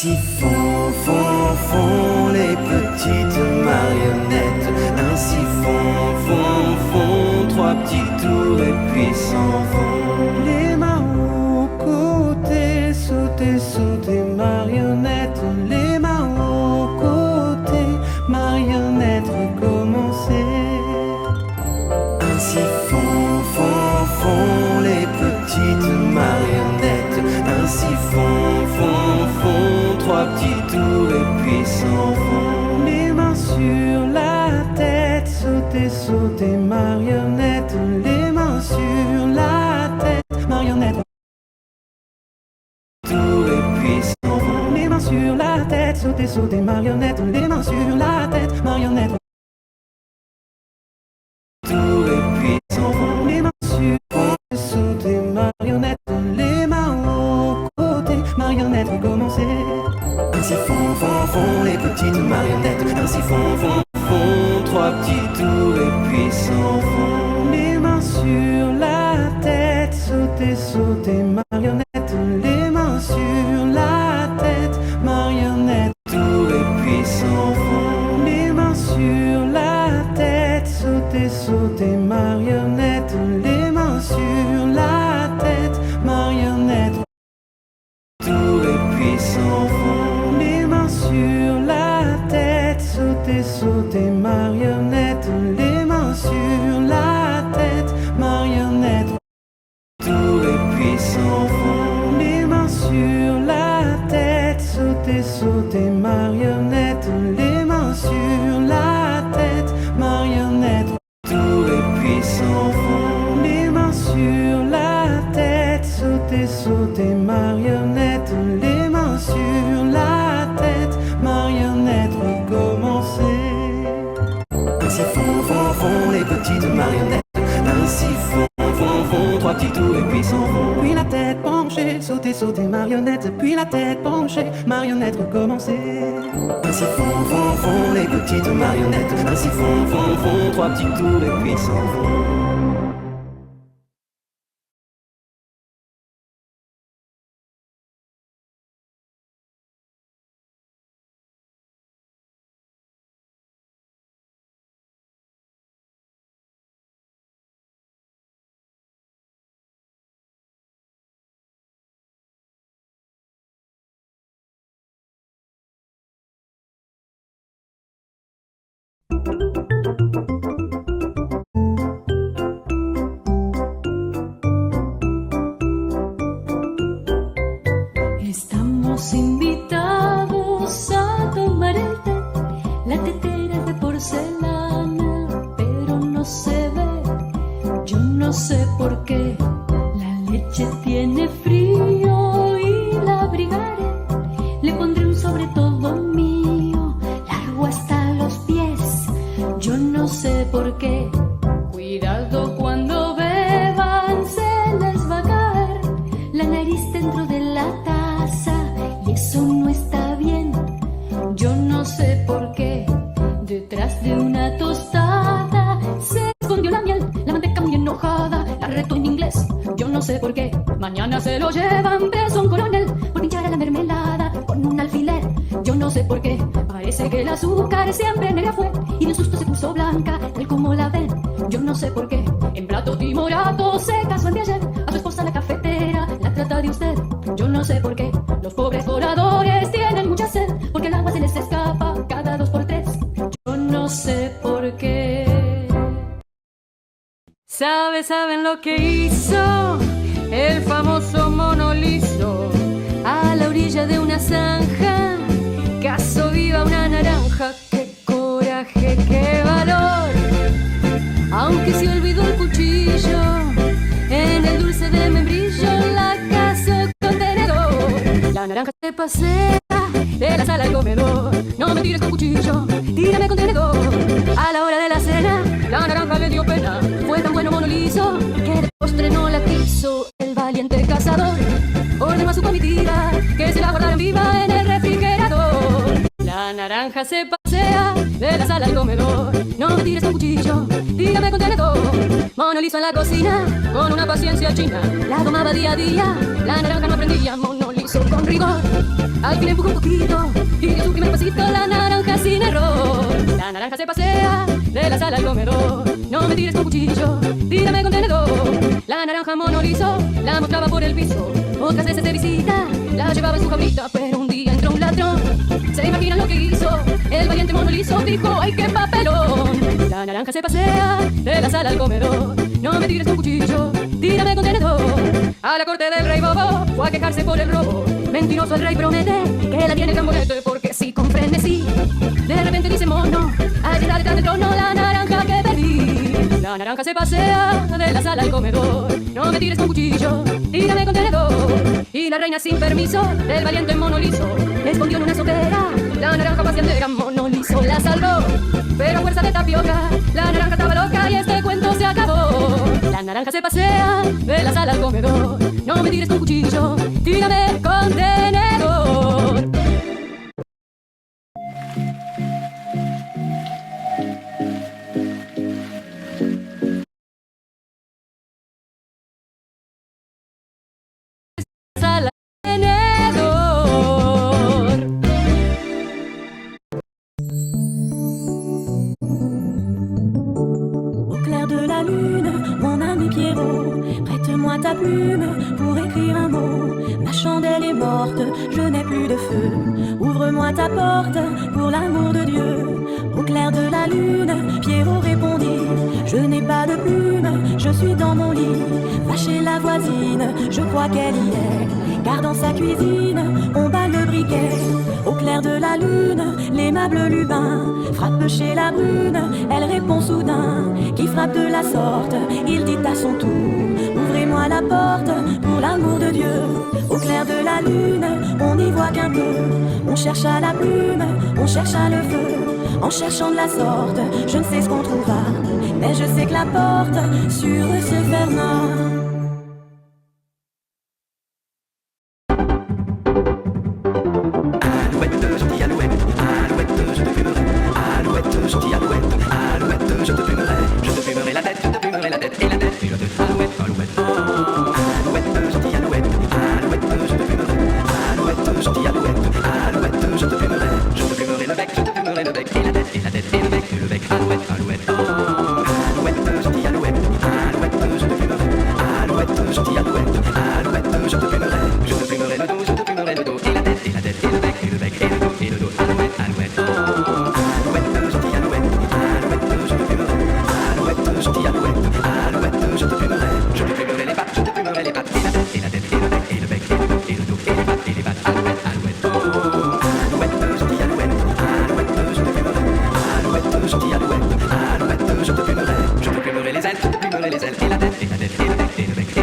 Ainsi font les petites marionnettes. Ainsi font trois petits tours et puis s'en vont. Les mains aux côtés, sauter, marionnettes. Les mains aux côtés, marionnettes, recommencer. Ainsi font les petites marionnettes. Ainsi font trois petits tours et puis s'en vont. Les mains sur la tête, sauter, marionnettes. Les mains sur la tête, marionnettes. Tour et puis s'en vont. Les mains sur la tête, sauter, marionnettes. Les mains sur la tête, marionnettes. Tour et puis s'en vont. Les mains sur sauter, marionnettes. Les mains aux côtés, marionnettes, recommencer. Ainsi font les petites marionnettes. Ainsi font trois petits tours et puis s'en vont. Les mains sur la tête, sauter, marionnettes. Les mains sur la tête, marionnettes. Tour et puis s'en vont. Les mains sur la tête, sauter, marionnettes. Les mains sur la tête, marionnettes. Tour et puis s'en vont. Les mains sur la tête, sauter, marionnettes. Les mains sur la tête, marionnettes. Tour et puis s'en vont. Les mains sur la tête, sauter, marionnettes. Les mains sur la tête, marionnettes. Tour et puis s'en vont. Les mains sur la tête, sauter, marionnettes. Les mains sur la tête, marionnettes, recommencer. Ainsi font les petites marionnettes. Ainsi font trois petits tours et puis s'en vont. Puis la tête penchée, sauter, marionnettes. Puis la tête penchée, marionnettes, recommencer. Ainsi font les petites marionnettes. Ainsi font trois petits tours et puis s'en vont. Estamos invitados a tomar el té. La tetera es de porcelana, pero no se ve. Yo no sé por qué. La leche tiene frío y la abrigaré. Le pondré un sobre todo mío, largo hasta los pies. Yo no sé por qué. Cuidado cuando beban, se les va a caer la nariz dentro de la taza y eso no está bien. Yo no sé por qué. Detrás de una tostada se escondió la miel, la manteca muy enojada la retó en inglés. Yo no sé por qué. Mañana se lo llevan preso a un coronel por pinchar a la mermelada con un alfiler. Yo no sé por qué. Parece que el azúcar siempre negra fue y de un susto se puso blanca, tal como la ven. Yo no sé por qué. En plato timorato se casó el de ayer. A su esposa la cafetera la trata de usted. Yo no sé por qué. Los pobres voladores tienen mucha sed porque el agua se les escapa cada 2 por 3. Yo no sé por qué. ¿Saben lo que hizo el famoso mono liso? A la orilla de una zanja cazó viva una naranja. ¡Qué coraje, qué valor! Aunque se olvidó el cuchillo en el dulce de membrillo, la cazó con tenedor. La naranja se pasea de la sala al comedor. No me tires con cuchillo, tírame con tenedor. A la hora de la cena, la naranja le dio pena. Fue tan bueno mono liso que de postre no la quiso el valiente cazador. Ordenó a su comitiva que se la guardaran viva en el refrigerador. La naranja se pasea de la sala al comedor. No me tires con cuchillo, dígame con tenedor. Mono liso en la cocina, con una paciencia china. La domaba día a día, la naranja no aprendía. Mono liso puso con rigor. Al fin empujó un poquito y dio su primer pasito. La naranja sin error. La naranja se pasea de la sala al comedor. No me tires con cuchillo, tírame con tenedor. La naranja monolizo la mostraba por el piso. Otras veces de visita la llevaba en su jaulita, pero un día entró un ladrón. ¿Se imaginan lo que hizo? El valiente monolizo dijo: ¡ay, qué papelón! La naranja se pasea de la sala al comedor. No me tires con cuchillo, tírame con tenedor. A la corte del rey Bobo fue a quejarse por el robo. Mentiroso el rey promete que la tiene el gran bonete, porque sí, con frenesí. De repente dice mono, al llegar detrás del trono la naranja que perdí. La naranja se pasea de la sala al comedor. No me tires con cuchillo, tírame con tenedor. Y la reina sin permiso del valiente monolizo le escondió en una sopera. La naranja paseandera monolizo la salvó, pero a fuerza de tapioca la naranja estaba loca y este cuento se acabó. La naranja se pasea de la sala al comedor. No me tires con cuchillo, tírame con tenedor. Sala tenedor. Au clair de la lune, mon ami Pierrot, prête-moi ta plume pour écrire un mot. Ma chandelle est morte, je n'ai plus de feu. Ouvre-moi ta porte pour l'amour de Dieu. Au clair de la lune, Pierrot répondit: je n'ai pas de plume, je suis dans mon lit. Va chez la voisine, je crois qu'elle y est, car dans sa cuisine, on bat le briquet. Au clair de la lune, l'aimable Lubin frappe chez la brune, elle répond soudain: qui frappe de la sorte? Il dit à son tour: ouvrez-moi la porte pour l'amour de Dieu. Au clair de la lune, on n'y voit qu'un peu. On cherche à la plume, on cherche à le feu. En cherchant de la sorte, je ne sais ce qu'on trouvera, mais je sais que la porte sur eux se ferma. Je te plumerai les ailes, et la tête, et la tête, et le bec, et le bec.